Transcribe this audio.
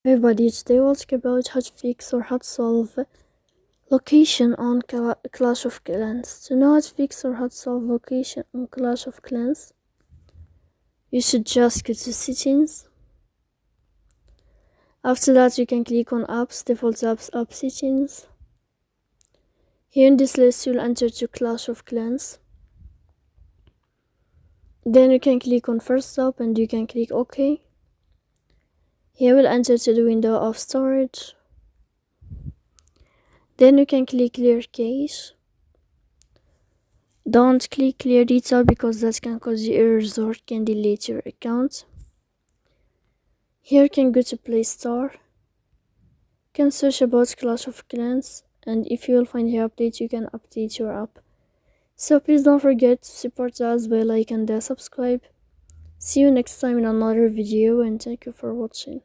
Everybody, today we'll talk about how to fix or how to solve location on Clash of Clans. To know how to fix or how to solve location on Clash of Clans, you should just go to settings. After that, you can click on apps, default apps, app settings. Here in this list, you'll enter to Clash of Clans. Then you can click on first app and you can click OK. Here we'll enter to the window of storage. Then you can click clear cache. Don't click clear data because that can cause you errors or can delete your account. Here you can go to Play Store. You can search about Clash of Clans, and if you will find your update, you can update your app. So please don't forget to support us by like and subscribe. See you next time in another video, and thank you for watching.